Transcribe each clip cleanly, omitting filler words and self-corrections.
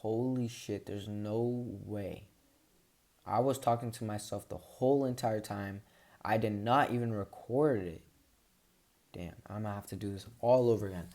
holy shit, there's no way. I was talking to myself the whole entire time. I did not even record it. Damn, I'm gonna have to do this all over again.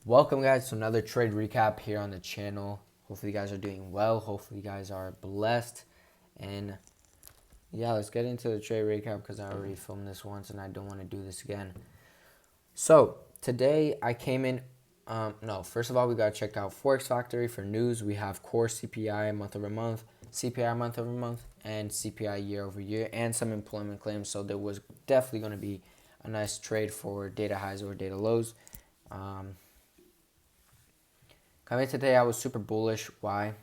Welcome, guys, to another trade recap here on the channel. Hopefully, you guys are doing well. Hopefully, you guys are blessed. And yeah, let's get into the trade recap because I already filmed this once and I don't want to do this again. So, today I came in. First of all, we got to check out Forex Factory for news. We have core CPI month over month, CPI month over month, and CPI year over year, and some employment claims. So, there was definitely going to be a nice trade for data highs or data lows. Coming today, I was super bullish. Why?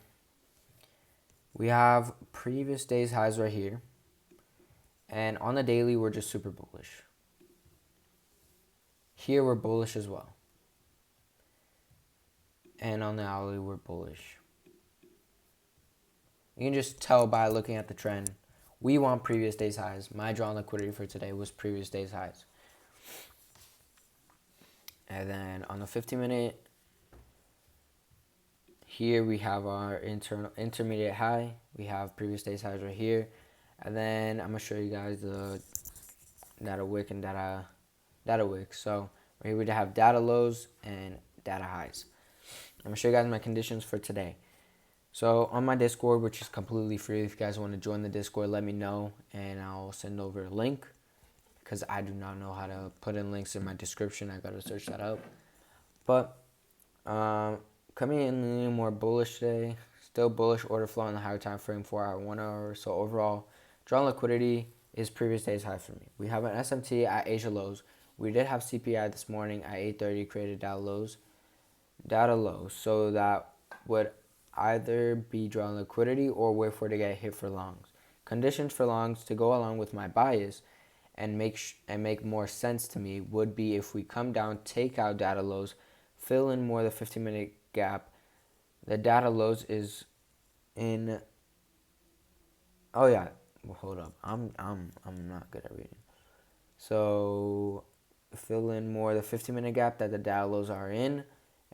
We have previous day's highs right here. And on the daily, we're just super bullish. Here, we're bullish as well. And on the hourly, we're bullish. You can just tell by looking at the trend. We want previous day's highs. My drawn liquidity for today was previous day's highs. And then on the 50-minute, here we have our intermediate high. We have previous day's highs right here. And then I'm going to show you guys the data wick and data wick. So right here we have data lows and data highs. I'm going to show you guys my conditions for today. So on my Discord, which is completely free, if you guys want to join the Discord, let me know and I'll send over a link because I do not know how to put in links in my description. I got to search that up. But coming in a little more bullish today. Still bullish order flow in the higher time frame, 4 hour, 1 hour. So overall, drawn liquidity is previous day's high for me. We have an SMT at Asia lows. We did have CPI this morning at 8:30 created data lows. So that would either be drawn liquidity or wait for it to get hit for longs. Conditions for longs to go along with my bias and make more sense to me would be if we come down, take out data lows, fill in more the 15-minute gap. The data lows is in. Oh yeah, well, hold up. I'm not good at reading. So fill in more the 15-minute gap that the data lows are in,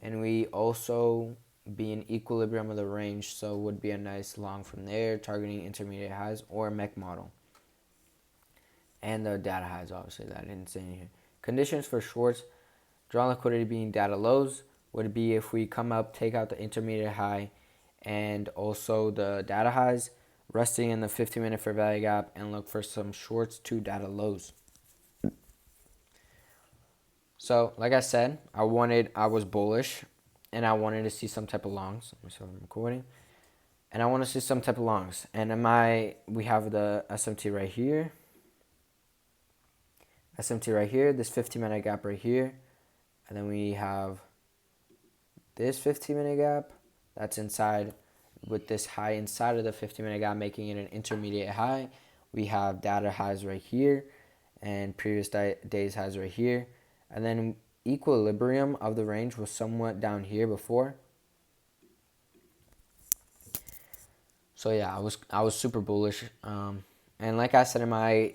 and we also be in equilibrium of the range, so would be a nice long from there, targeting intermediate highs or MEC model. And the data highs, obviously, that I didn't say in here. Conditions for shorts, drawn liquidity being data lows, would be if we come up, take out the intermediate high and also the data highs, resting in the 15-minute fair value gap, and look for some shorts to data lows. So, like I said, I was bullish, and I wanted to see some type of longs. Let me see if I'm recording. And I want to see some type of longs. And we have the SMT right here. SMT right here, this 15-minute gap right here. And then we have this 15-minute gap that's inside with this high inside of the 15-minute gap, making it an intermediate high. We have data highs right here and previous day's highs right here. And then equilibrium of the range was somewhat down here before. So yeah, I was super bullish. And like I said in my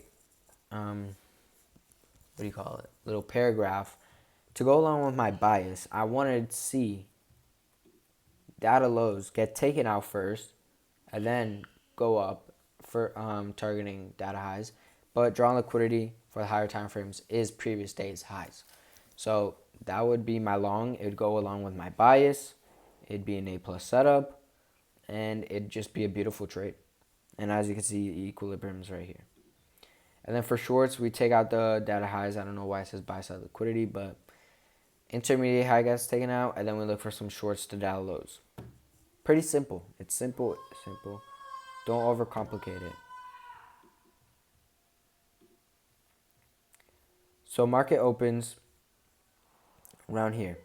little paragraph, to go along with my bias, I wanted to see data lows get taken out first and then go up for targeting data highs. But drawn liquidity for the higher time frames is previous day's highs. So that would be my long. It would go along with my bias. It'd be an A+ setup. And it'd just be a beautiful trade. And as you can see, equilibrium is right here. And then for shorts, we take out the data highs. I don't know why it says buy side liquidity, but intermediate high gets taken out, and then we look for some shorts to data lows. Pretty simple. It's simple. Don't overcomplicate it. So market opens around here.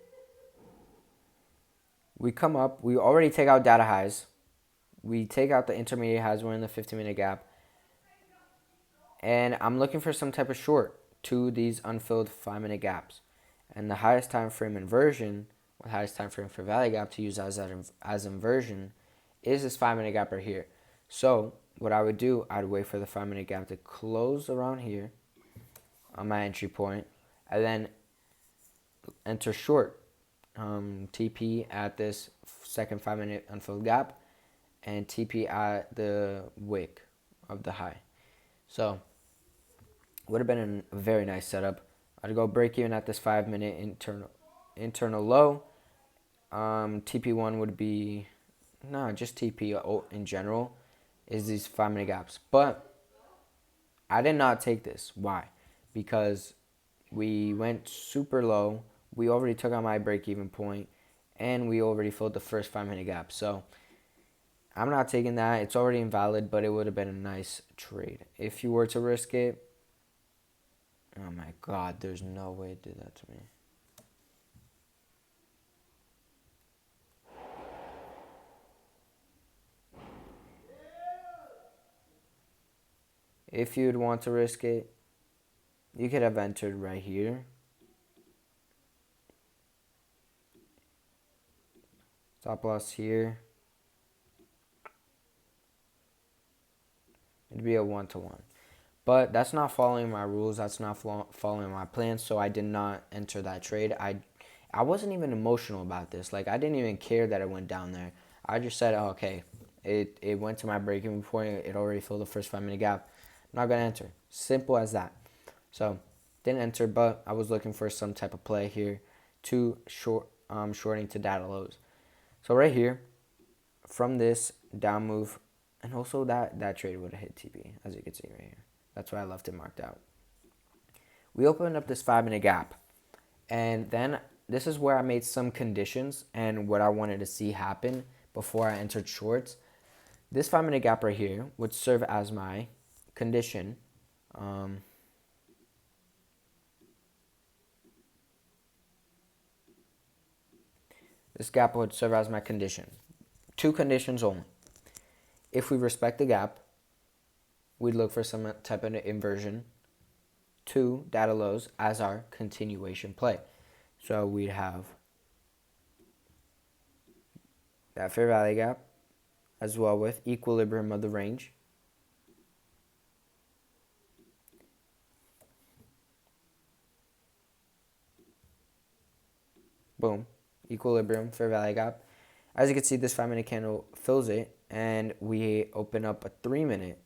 We come up. We already take out data highs. We take out the intermediate highs. We're in the 15-minute gap. And I'm looking for some type of short to these unfilled 5-minute gaps. And the highest time frame inversion, or highest time frame for value gap to use as inversion, is this 5-minute gap right here. So what I would do, I'd wait for the 5-minute gap to close around here on my entry point, and then enter short TP at this second 5-minute unfilled gap and TP at the wick of the high. So would have been a very nice setup. I'd go break even at this 5-minute internal low. TP1 would be just TP in general is these 5-minute gaps. But I did not take this. Why? Because we went super low. We already took out my break-even point, and we already filled the first 5-minute gap. So I'm not taking that. It's already invalid, but it would have been a nice trade. If you were to risk it, oh my God, there's no way to do that to me. If you'd want to risk it, you could have entered right here. Stop loss here. It'd be a 1-to-1. But that's not following my rules. That's not following my plan. So I did not enter that trade. I wasn't even emotional about this. Like, I didn't even care that it went down there. I just said, oh, okay, it went to my break-even point. It already filled the first 5-minute gap. I'm not going to enter. Simple as that. So didn't enter, but I was looking for some type of play here to shorting to data lows. So right here, from this down move, and also that trade would have hit TP, as you can see right here. That's why I left it marked out. We opened up this 5-minute gap, and then this is where I made some conditions and what I wanted to see happen before I entered shorts. This 5-minute gap right here would serve as my condition. This gap would serve as my condition. 2 conditions only. If we respect the gap, we'd look for some type of inversion to data lows as our continuation play. So we'd have that fair value gap as well with equilibrium of the range. Boom. Equilibrium, fair value gap. As you can see, this 5-minute candle fills it, and we open up a 3-minute,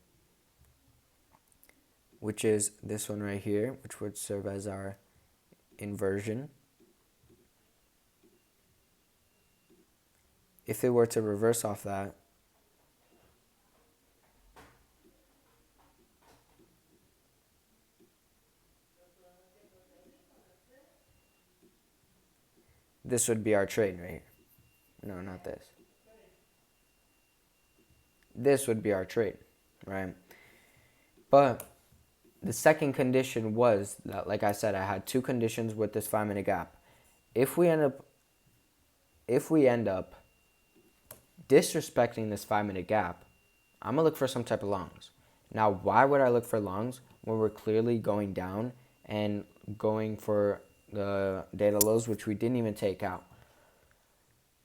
which is this one right here, which would serve as our inversion. If it were to reverse off that, this would be our trade right here. No, not this. This would be our trade, right? But the second condition was that, like I said, I had 2 conditions with this 5-minute gap. If we end up disrespecting this 5-minute gap, I'm gonna look for some type of longs. Now, why would I look for longs when we're clearly going down and going for the data lows, which we didn't even take out?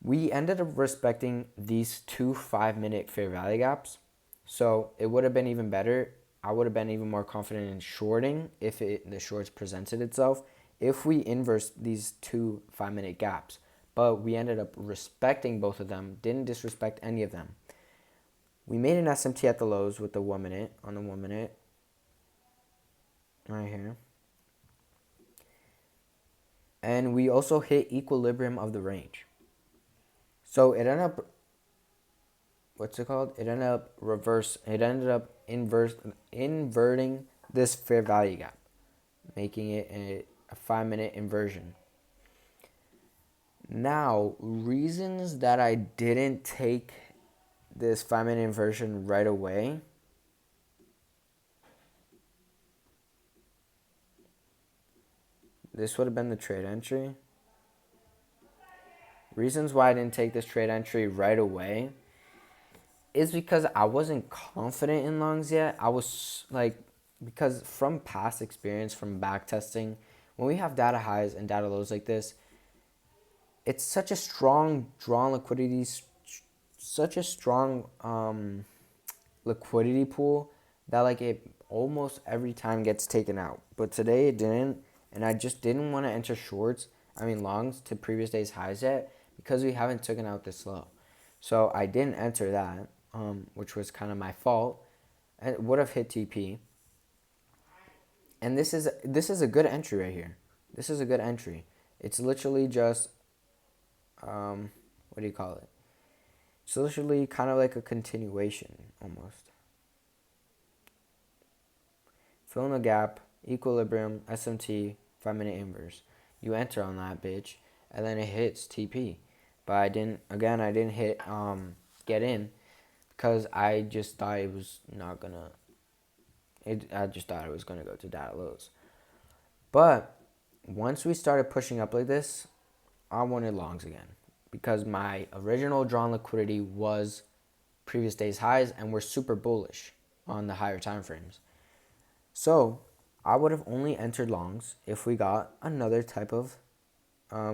We ended up respecting these 2 5-minute fair value gaps, so it would have been even better. I would have been even more confident in shorting if the shorts presented itself if we inverse these 2 5-minute gaps. But we ended up respecting both of them, didn't disrespect any of them. We made an SMT at the lows with the 1 minute, on the 1 minute, right here. And we also hit equilibrium of the range. So it ended up, It ended up inverting this fair value gap, making it a 5-minute inversion. Now, reasons that I didn't take this 5-minute inversion right away. This would have been the trade entry. Reasons why I didn't take this trade entry right away is because I wasn't confident in longs yet. I was because from past experience, from back testing, when we have data highs and data lows like this, it's such a strong drawn liquidity, such a strong liquidity pool that it almost every time gets taken out. But today it didn't, and I just didn't want to enter shorts. longs to previous day's highs yet because we haven't taken out this low. So I didn't enter that, which was kind of my fault. It would have hit TP. And this is a good entry right here. This is a good entry. It's literally just, what do you call it? It's literally kind of like a continuation almost. Fill in the gap, equilibrium, SMT, 5-minute inverse. You enter on that bitch, and then it hits TP. But I didn't hit get in because I just thought it was not gonna. I just thought it was gonna go to data lows. But once we started pushing up like this, I wanted longs again because my original drawn liquidity was previous day's highs, and we're super bullish on the higher time frames. So I would have only entered longs if we got another type of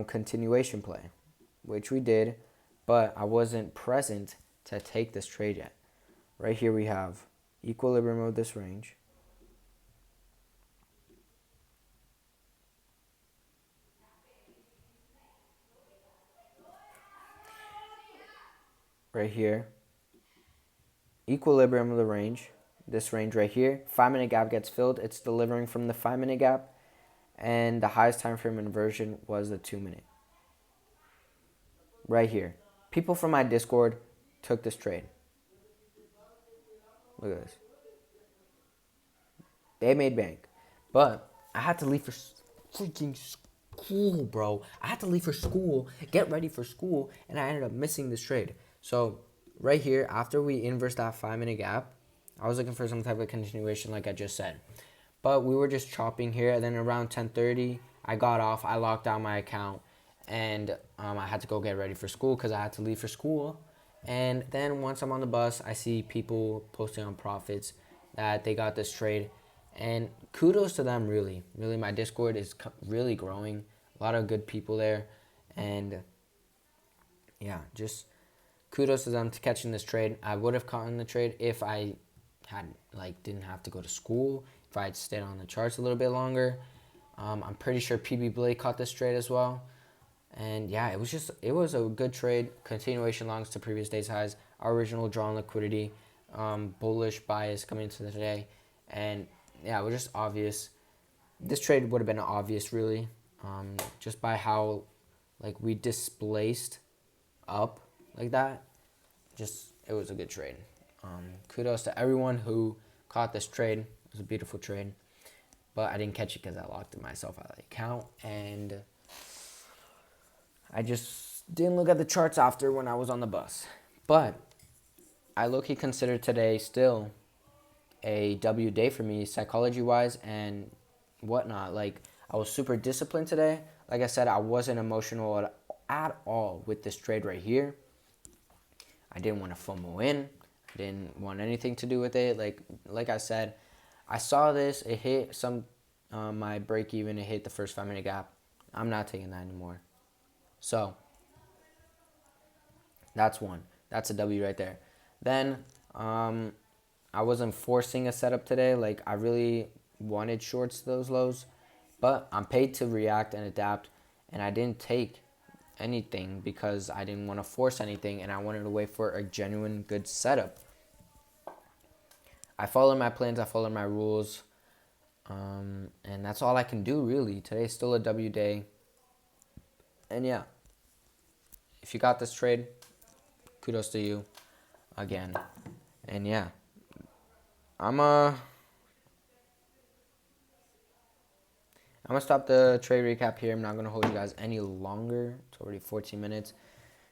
continuation play, which we did, but I wasn't present to take this trade yet. Right here we have equilibrium of this range. Right here, equilibrium of the range, this range right here. 5-minute gap gets filled. It's delivering from the 5-minute gap, and the highest time frame inversion was the 2-minute. Right here. People from my Discord took this trade. Look at this. They made bank. But I had to leave for freaking school, bro. I had to leave for school, get ready for school, and I ended up missing this trade. So right here, after we inversed that 5-minute gap, I was looking for some type of continuation like I just said. But we were just chopping here, and then around 10:30, I got off. I locked out my account, and I had to go get ready for school because I had to leave for school. And then once I'm on the bus, I see people posting on Profits that they got this trade. And kudos to them, really. Really, my Discord is really growing. A lot of good people there. And yeah, just kudos to them to catching this trade. I would have caught in the trade if I had didn't have to go to school, if I had stayed on the charts a little bit longer. I'm pretty sure PB Blake caught this trade as well. And yeah, it was a good trade. Continuation longs to previous day's highs. Our original drawn liquidity, bullish bias coming into the day. And yeah, it was just obvious. This trade would have been obvious, really, just by how we displaced up like that. Just, it was a good trade. Kudos to everyone who caught this trade. It was a beautiful trade. But I didn't catch it because I locked myself out of the account. And I just didn't look at the charts after when I was on the bus. But I low-key consider today still a W day for me, psychology-wise and whatnot. I was super disciplined today. Like I said, I wasn't emotional at all with this trade right here. I didn't want to FOMO in. I didn't want anything to do with it. Like I said, I saw this. It hit my break even. It hit the first 5-minute gap. I'm not taking that anymore. So that's one. That's a W right there. Then I wasn't forcing a setup today. I really wanted shorts to those lows, but I'm paid to react and adapt, and I didn't take anything because I didn't want to force anything, and I wanted to wait for a genuine good setup. I followed my plans. I followed my rules, and that's all I can do, really. Today's still a W day, and yeah, if you got this trade, kudos to you again. And yeah, I'm gonna stop the trade recap here. I'm not gonna hold you guys any longer. It's already 14 minutes.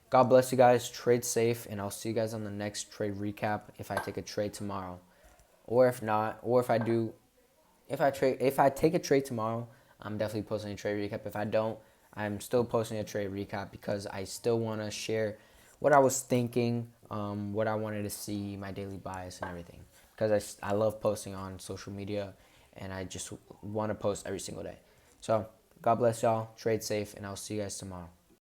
God bless you guys. Trade safe, and I'll see you guys on the next trade recap if I take a trade tomorrow, or if not, or if I do. If I take a trade tomorrow, I'm definitely posting a trade recap. If I don't, I'm still posting a trade recap because I still want to share what I was thinking, what I wanted to see, my daily bias and everything. Because I love posting on social media, and I just want to post every single day. So, God bless y'all. Trade safe, and I'll see you guys tomorrow.